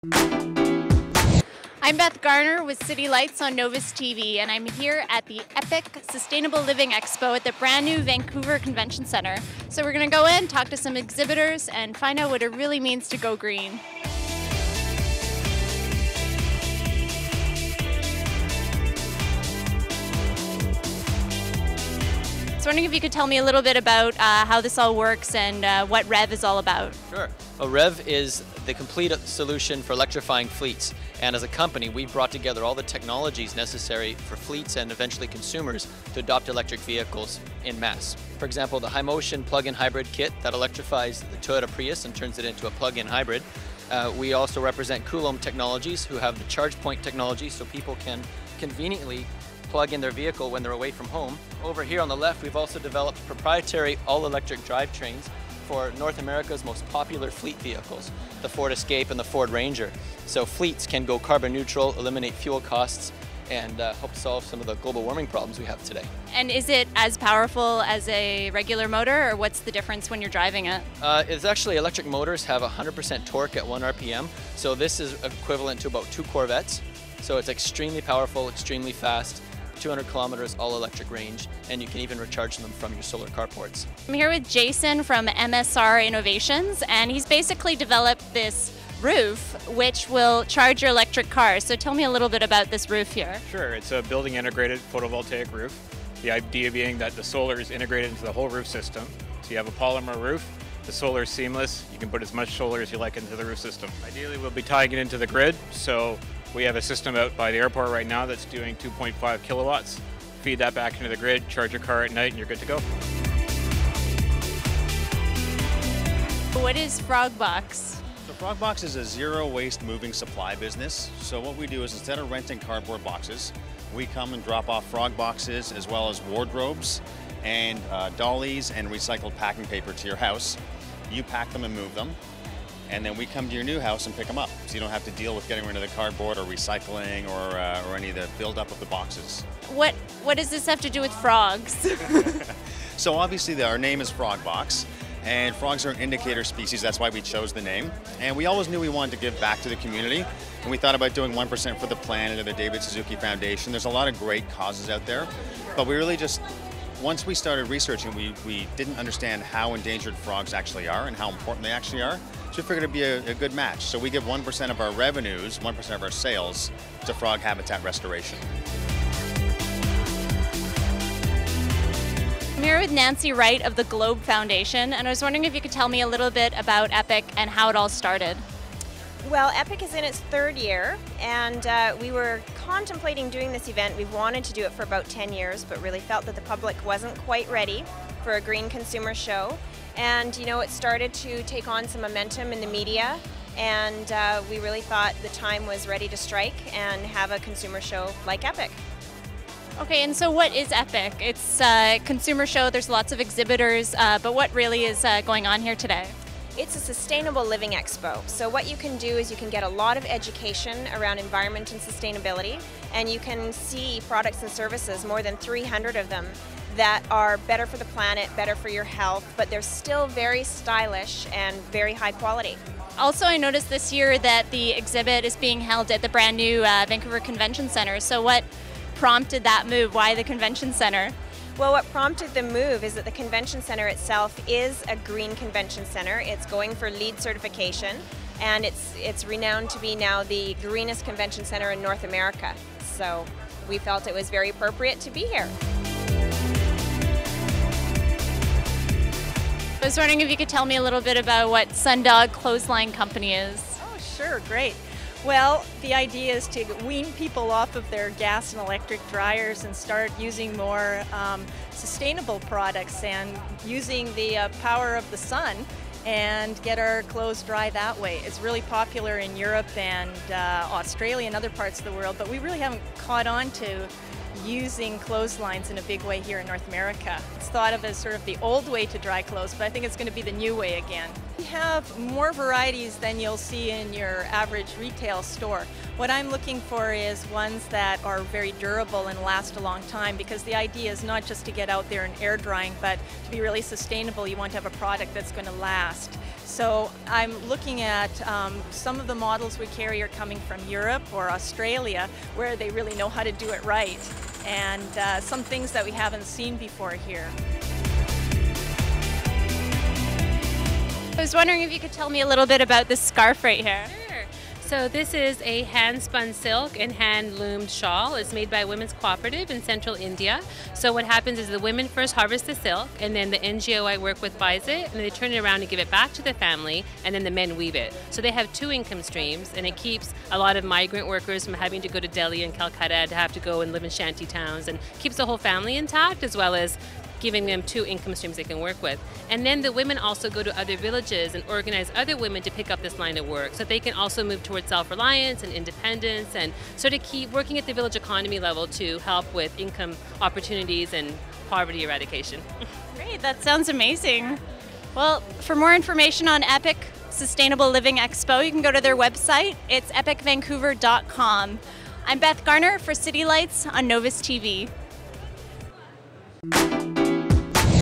I'm Beth Garner with City Lights on Novus TV, and I'm here at the Epic Sustainable Living Expo at the brand new Vancouver Convention Center. So we're going to go in, talk to some exhibitors, and find out what it really means to go green. So wondering if you could tell me a little bit about how this all works and what REV is all about. Sure. Well, REV is the complete solution for electrifying fleets. And as a company, we brought together all the technologies necessary for fleets and eventually consumers to adopt electric vehicles en masse. For example, the high motion plug-in hybrid kit that electrifies the Toyota Prius and turns it into a plug-in hybrid. We also represent Coulomb Technologies, who have the charge point technology so people can conveniently plug in their vehicle when they're away from home. Over here on the left, we've also developed proprietary all-electric drivetrains for North America's most popular fleet vehicles, the Ford Escape and the Ford Ranger. So fleets can go carbon neutral, eliminate fuel costs, and help solve some of the global warming problems we have today. And is it as powerful as a regular motor, or what's the difference when you're driving it? It's actually, electric motors have 100% torque at 1 RPM, so this is equivalent to about 2 Corvettes. So it's extremely powerful, extremely fast, 200 kilometers all-electric range, and you can even recharge them from your solar carports. I'm here with Jason from MSR Innovations, and he's basically developed this roof which will charge your electric car. So tell me a little bit about this roof here. Sure, it's a building integrated photovoltaic roof. The idea being that the solar is integrated into the whole roof system. So you have a polymer roof, the solar is seamless, you can put as much solar as you like into the roof system. Ideally we'll be tying it into the grid, so we have a system out by the airport right now that's doing 2.5 kilowatts. Feed that back into the grid, charge your car at night, and you're good to go. What is Frogbox? So Frogbox is a zero waste moving supply business. So what we do is, instead of renting cardboard boxes, we come and drop off frog boxes as well as wardrobes and dollies and recycled packing paper to your house. You pack them and move them, and then we come to your new house and pick them up. So you don't have to deal with getting rid of the cardboard or recycling or any of the buildup of the boxes. What does this have to do with frogs? So obviously our name is Frogbox, and frogs are an indicator species. That's why we chose the name. And we always knew we wanted to give back to the community. And we thought about doing 1% for the planet or the David Suzuki Foundation. There's a lot of great causes out there, but we really just, once we started researching, we didn't understand how endangered frogs actually are and how important they actually are. So we figured it'd be a good match. So we give 1% of our revenues, 1% of our sales, to frog habitat restoration. I'm here with Nancy Wright of the Globe Foundation, and I was wondering if you could tell me a little bit about Epic and how it all started. Well, Epic is in its 3rd year, and we were contemplating doing this event. We've wanted to do it for about 10 years, but really felt that the public wasn't quite ready for a green consumer show. And you know, it started to take on some momentum in the media, and we really thought the time was ready to strike and have a consumer show like Epic. Okay, and so what is Epic? It's a consumer show, there's lots of exhibitors, but what really is going on here today? It's a sustainable living expo. So what you can do is you can get a lot of education around environment and sustainability, and you can see products and services, more than 300 of them, that are better for the planet, better for your health, but they're still very stylish and very high quality. Also, I noticed this year that the exhibit is being held at the brand new Vancouver Convention Center. So what prompted that move? Why the Convention Center? Well, what prompted the move is that the convention center itself is a green convention center. It's going for LEED certification, and it's renowned to be now the greenest convention center in North America. So we felt it was very appropriate to be here. I was wondering if you could tell me a little bit about what Sundog Clothesline Company is. Oh, sure, great. Well, the idea is to wean people off of their gas and electric dryers and start using more sustainable products and using the power of the sun and get our clothes dry that way. It's really popular in Europe and Australia and other parts of the world, but we really haven't caught on to using clotheslines in a big way here in North America. It's thought of as sort of the old way to dry clothes, but I think it's going to be the new way again. We have more varieties than you'll see in your average retail store. What I'm looking for is ones that are very durable and last a long time, because the idea is not just to get out there and air drying, but to be really sustainable. You want to have a product that's going to last. So I'm looking at some of the models we carry are coming from Europe or Australia, where they really know how to do it right, and some things that we haven't seen before here. I was wondering if you could tell me a little bit about this scarf right here. Sure. So this is a hand-spun silk and hand-loomed shawl. It's made by a women's cooperative in central India. So what happens is the women first harvest the silk, and then the NGO I work with buys it, and they turn it around and give it back to the family, and then the men weave it. So they have two income streams, and it keeps a lot of migrant workers from having to go to Delhi and Calcutta to have to go and live in shanty towns, and keeps the whole family intact, as well as giving them two income streams they can work with. And then the women also go to other villages and organize other women to pick up this line of work, so they can also move towards self-reliance and independence, and sort of keep working at the village economy level to help with income opportunities and poverty eradication. Great, that sounds amazing. Well, for more information on Epic Sustainable Living Expo, you can go to their website. It's epicvancouver.com. I'm Beth Garner for City Lights on Novus TV.